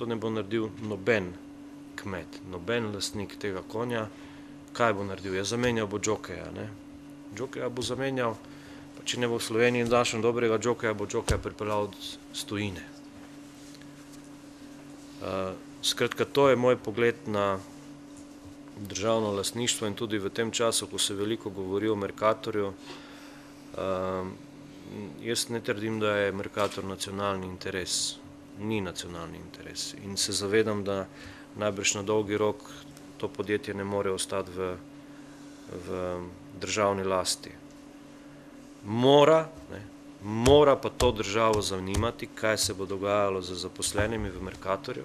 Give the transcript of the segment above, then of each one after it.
to ne bo naredil noben kmet, noben lastnik tega konja. Kaj bo naredil? Ja, zamenjal bo džokeja, ne. Džokeja bo zamenjal, pa če ne bo v Sloveniji našel dobrega džokeja, bo džokeja pripeljal iz tujine. Skratka, to je moj pogled na državno lastništvo in tudi v tem času, ko se veliko govori o Mercatorju, jaz ne trdim, da je Mercator nacionalni interes. Ni nacionalni interes. In se zavedam, da najbrž na dolgi rok to podjetje ne more ostati v državni lasti. Mora pa to državo zanimati, kaj se bo dogajalo z zaposlenimi v Mercatorju.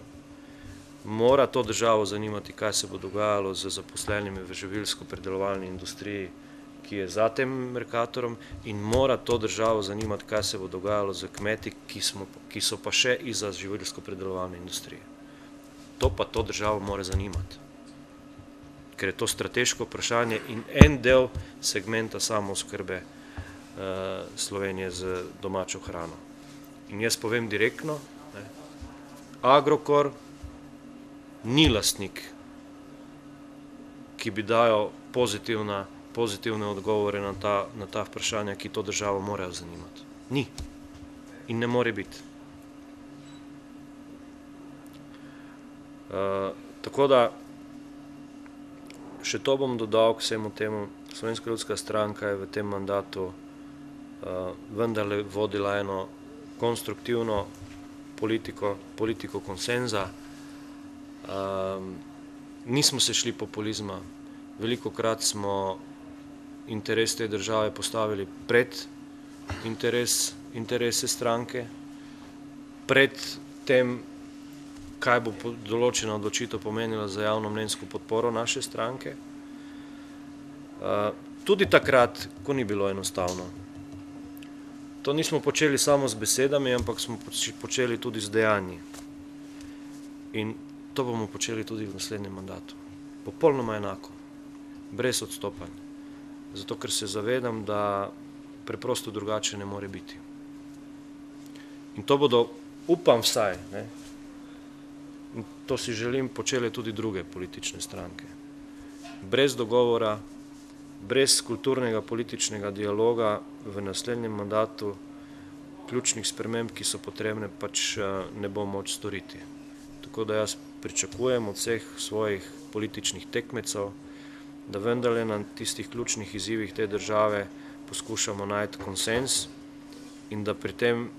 Mora to državo zanimati, kaj se bo dogajalo z zaposlenimi v živilsko-predelovalni industriji, ki je za tem Mercatorom, in mora to državo zanimati, kaj se bo dogajalo z kmeti, ki so pa še izza živilsko-predelovalne industrije. To pa to državo mora zanimati. Ker je to strateško vprašanje in en del segmenta samooskrbe Slovenije z domačo hrano. In jaz povem direktno, Agrokor ni lastnik, ki bi dajal pozitivne odgovore na ta vprašanja, ki to državo morajo zanimati. Ni. In ne more biti. Tako da, še to bom dodal k vsemu temu. Slovenska ljudska stranka je v tem mandatu vendarle vodila eno konstruktivno politiko konsenza. Nismo se šli populizma. Velikokrat smo interes te države postavili pred interese stranke, pred tem, kaj bo določena odločitev pomenila za javnomnenjsko podporo naše stranke. Tudi takrat, ko ni bilo enostavno. To nismo počeli samo z besedami, ampak smo počeli tudi z dejanji. In to bomo počeli tudi v naslednjem mandatu. Popolnoma enako. Brez odstopanj. Zato, ker se zavedam, da preprosto drugače ne more biti. In to bodo, upam vsaj, in to si želim, počele tudi druge politične stranke. Brez dogovora, brez kulturnega političnega dialoga v naslednjem mandatu ključnih sprememb, ki so potrebne, pač ne bo moč storiti. Tako da jaz pričakujem od vseh svojih političnih tekmecev, da vendarle na tistih ključnih izzivih te države poskušamo najti konsenz in da pri tem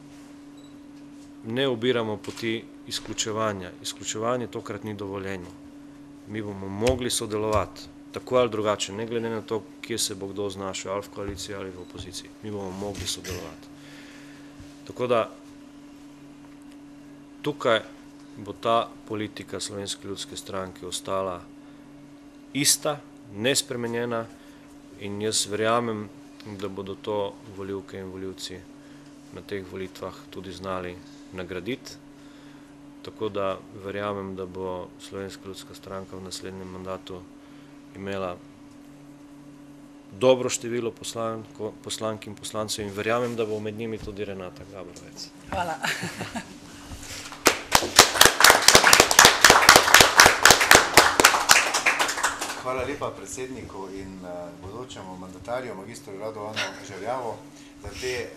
ne ubiramo poti izključevanja. Izključevanje tokrat ni dovoljeno. Mi bomo mogli sodelovati, tako ali drugače, ne glede na to, kje se bo kdo znašel, ali v koaliciji ali v opoziciji. Mi bomo mogli sodelovati. Tako da tukaj bo ta politika Slovenske ljudske stranke ostala ista, nespremenjena, in jaz verjamem, da bodo to volivke in volivci na teh volitvah tudi znali nagraditi. Tako da verjamem, da bo Slovenska ljudska stranka v naslednjem mandatu imela dobro število poslank in poslancev in verjamem, da bo med njimi tudi Renata Gabrovec. Hvala. Hvala lepa predsedniku in bodočemu mandatarju, magistru Radovanu Žerjavu, za te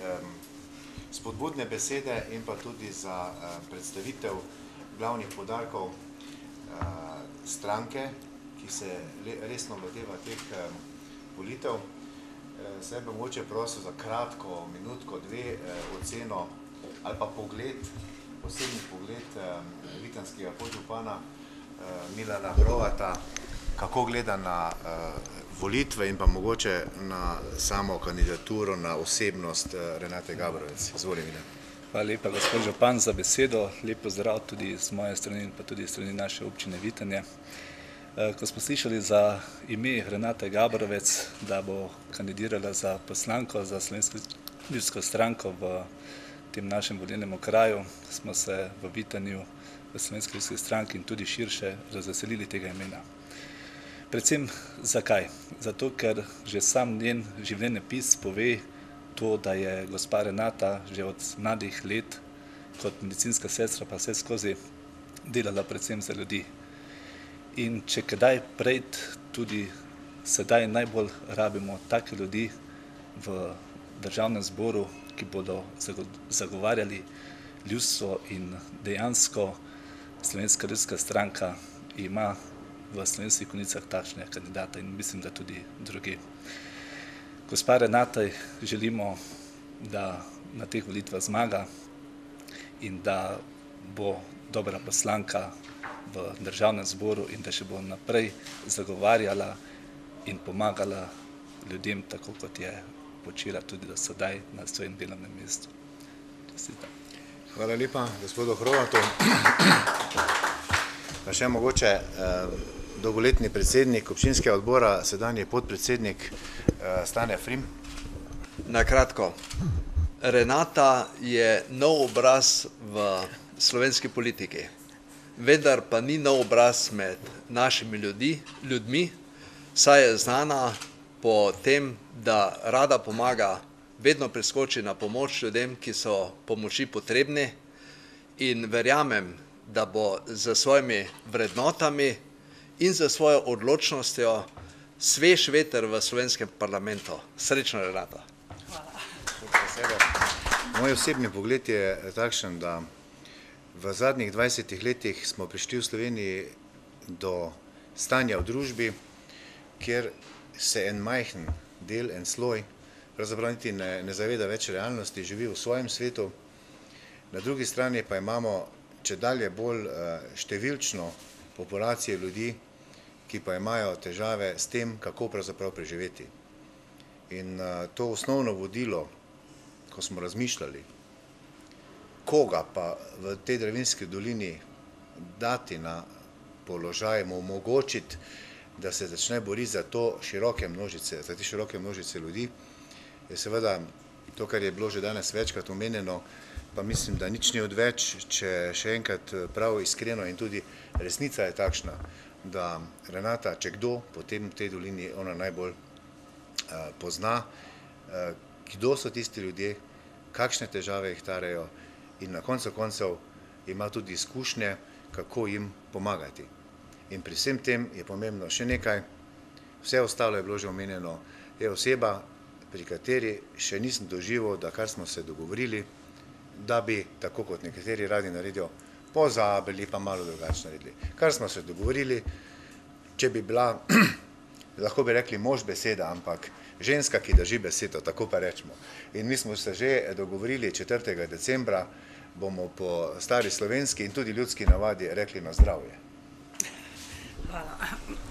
spodbudne besede in pa tudi za predstavitev glavnih poudarkov stranke, ki se resno loteva teh volitev. Zdaj bi mogoče prosil za kratko minutko, dve oceno ali pa pogled, posebni pogled vitanskega podžupana Milana Hrovata, kako gleda na volitve in pa mogoče na samo kandidaturo, na osebnost Renate Gabrovec. Izvoli, Milan. Hvala lepa, gospod župan, za besedo. Lep pozdrav tudi z moje strani in pa tudi strani naše občine Vitanje. Ko smo slišali za ime Renate Gabrovec, da bo kandidirala za poslanko za Slovensko ljudsko stranko v tem našem volilnem okraju, smo se v Vitanju, v Slovenski ljudski stranki in tudi širše razveselili tega imena. Predvsem zakaj? Zato, ker že sam njen življenjepis pove to, da je gospa Renata že od mladih let kot medicinska sestra pa vse skozi delala predvsem za ljudi. In če kdaj prej, tudi sedaj najbolj rabimo take ljudi v državnem zboru, ki bodo zagovarjali ljudstvo in dejansko Slovenska ljudska stranka ima v Slovenskih Konjicah takšne kandidate in mislim, da tudi drugi. Gospa Renata, želimo, da na teh volitvah zmaga in da bo dobra poslanka v državnem zboru in da še bo naprej zagovarjala in pomagala ljudem, tako kot je počela tudi do sedaj na svojem delovnem mestu. Hvala lepa gospodu Hrovatu. Pa še mogoče dolgoletni predsednik občinskega odbora, sedanji podpredsednik Stane Frim. Na kratko, Renata je nov obraz v slovenski politiki, vendar pa ni nov obraz med našimi ljudmi, saj je znana po tem, da rada pomaga, vedno priskoči na pomoč ljudem, ki so pomoči potrebni in verjamem, da bo z svojimi vrednotami in z svojo odločnostjo svež veter v slovenskem parlamentu. Srečno, Renata. Moj osebni pogled je takšen, da v zadnjih 20 letih smo prišli v Sloveniji do stanja v družbi, kjer se en majhen del, en sloj, pravzaprav niti ne zaveda več realnosti, živi v svojem svetu. Na drugi strani pa imamo čedalje bolj številčno populacijo ljudi, ki pa imajo težave s tem, kako pravzaprav preživeti. In to osnovno vodilo, ko smo razmišljali, koga pa v tej Dravinjski dolini dati na položaj, mu omogočiti, da se začne boriti za to široke množice, za te široke množice ljudi, je seveda to, kar je bilo že danes večkrat omenjeno, pa mislim, da nič ni odveč, če še enkrat prav iskreno in tudi resnica je takšna, da Renata, če kdo, potem v tej dolini ona najbolj pozna, kdo so tisti ljudje, kakšne težave jih tarejo in na koncu koncev ima tudi izkušnje, kako jim pomagati. In pri vsem tem je pomembno še nekaj, vse ostalo je bilo že omenjeno, je oseba, pri kateri še nisem doživel, da kar smo se dogovorili, da bi, tako kot nekateri radi naredijo, pozabili pa malo drugače naredili. Kar smo se dogovorili, če bi bila, lahko bi rekli mož beseda, ampak ženska, ki drži besedo, tako pa rečemo. In mi smo se že dogovorili 4. decembra, bomo po stari slovenski in tudi ljudski navadi rekli na zdravje. Hvala.